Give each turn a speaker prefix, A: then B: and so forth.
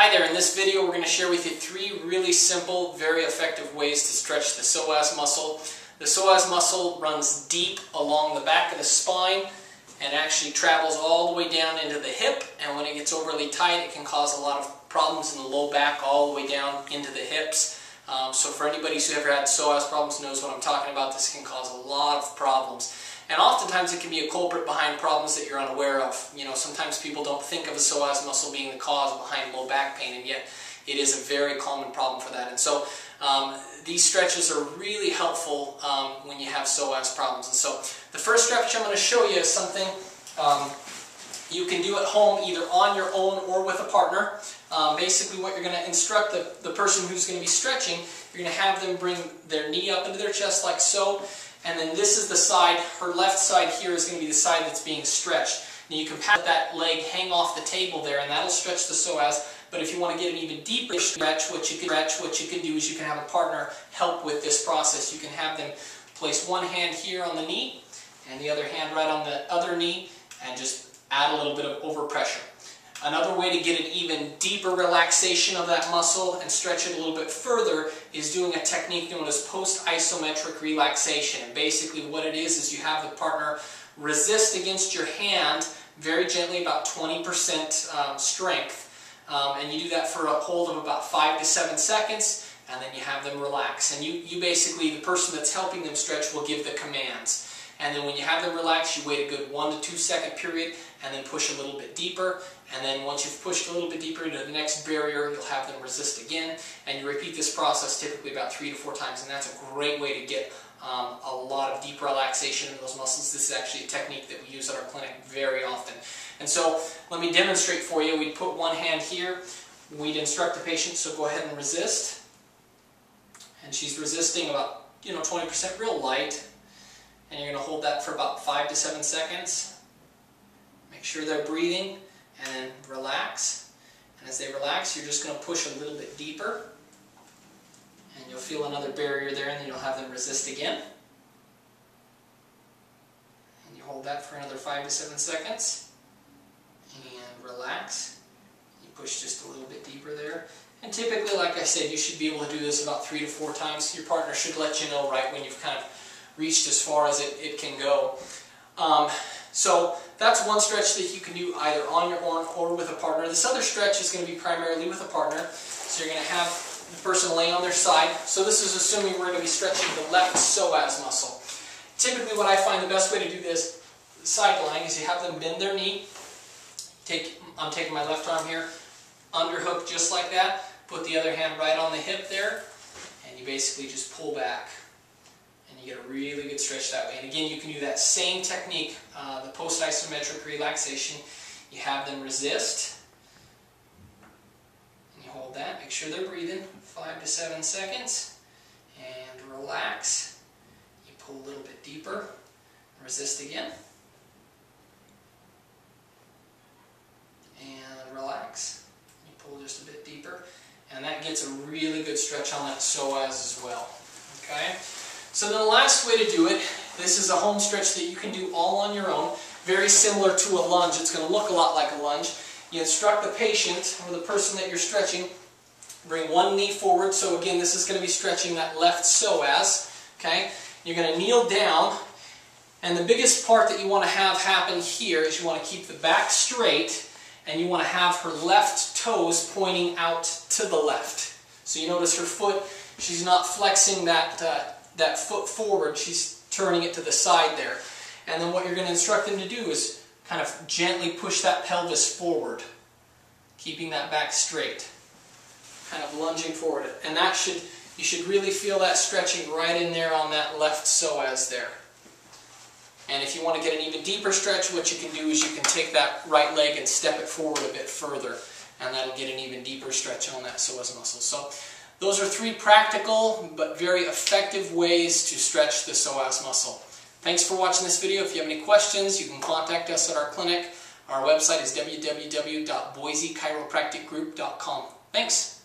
A: Hi there, in this video we're going to share with you 3 really simple, very effective ways to stretch the psoas muscle. The psoas muscle runs deep along the back of the spine and actually travels all the way down into the hip, and when it gets overly tight it can cause a lot of problems in the low back all the way down into the hips. So for anybody who's ever had psoas problems knows what I'm talking about. This can cause a lot of problems. And oftentimes it can be a culprit behind problems that you're unaware of. You know, sometimes people don't think of a psoas muscle being the cause behind low back pain, and yet it is a very common problem for that. And so these stretches are really helpful when you have psoas problems. And so the first stretch I'm going to show you is something you can do at home either on your own or with a partner. Basically what you're going to instruct the person who's going to be stretching, you're going to have them bring their knee up into their chest like so. And then this is the side, her left side here is going to be the side that's being stretched. Now you can pat that leg hang off the table there and that'll stretch the psoas. But if you want to get an even deeper stretch, what you can do is you can have a partner help with this process. You can have them place one hand here on the knee and the other hand right on the other knee and just add a little bit of overpressure. Another way to get an even deeper relaxation of that muscle and stretch it a little bit further is doing a technique known as post-isometric relaxation. And basically what it is you have the partner resist against your hand very gently, about 20% strength. And you do that for a hold of about 5 to 7 seconds, and then you have them relax. And you basically, the person that's helping them stretch will give the commands. And then when you have them relax, you wait a good 1 to 2 second period and then push a little bit deeper. And then once you've pushed a little bit deeper into the next barrier, you'll have them resist again. And you repeat this process typically about 3 to 4 times. And that's a great way to get a lot of deep relaxation in those muscles. This is actually a technique that we use at our clinic very often. And so let me demonstrate for you. We'd put one hand here. We'd instruct the patient, so go ahead and resist. And she's resisting about 20%, real light. And you're going to hold that for about 5 to 7 seconds. Make sure they're breathing and then relax. And as they relax, you're just going to push a little bit deeper. And you'll feel another barrier there, and then you'll have them resist again. And you hold that for another 5 to 7 seconds. And relax. You push just a little bit deeper there. And typically, like I said, you should be able to do this about 3 to 4 times. Your partner should let you know right when you've kind of reached as far as it can go. So that's one stretch that you can do either on your own or with a partner. This other stretch is going to be primarily with a partner. So you're going to have the person laying on their side. So this is assuming we're going to be stretching the left psoas muscle. Typically what I find the best way to do this sideline is you have them bend their knee. I'm taking my left arm here, underhook just like that. Put the other hand right on the hip there, and you basically just pull back. You get a really good stretch that way. And again, you can do that same technique, the post-isometric relaxation. You have them resist, and you hold that. Make sure they're breathing, 5 to 7 seconds, and relax. You pull a little bit deeper, resist again, and relax. You pull just a bit deeper, and that gets a really good stretch on that psoas as well. Okay? So then the last way to do it, this is a home stretch that you can do all on your own, very similar to a lunge. It's going to look a lot like a lunge. You instruct the patient or the person that you're stretching, bring one knee forward. So again, this is going to be stretching that left psoas. Okay? You're going to kneel down, and the biggest part that you want to have happen here is you want to keep the back straight, and you want to have her left toes pointing out to the left. So you notice her foot, she's not flexing that foot forward, she's turning it to the side there. And then what you're going to instruct them to do is kind of gently push that pelvis forward, keeping that back straight, kind of lunging forward. And you should really feel that stretching right in there on that left psoas there. And if you want to get an even deeper stretch, what you can do is you can take that right leg and step it forward a bit further, and that'll get an even deeper stretch on that psoas muscle. So those are 3 practical but very effective ways to stretch the psoas muscle. Thanks for watching this video. If you have any questions, you can contact us at our clinic. Our website is www.boisechiropracticgroup.com. Thanks.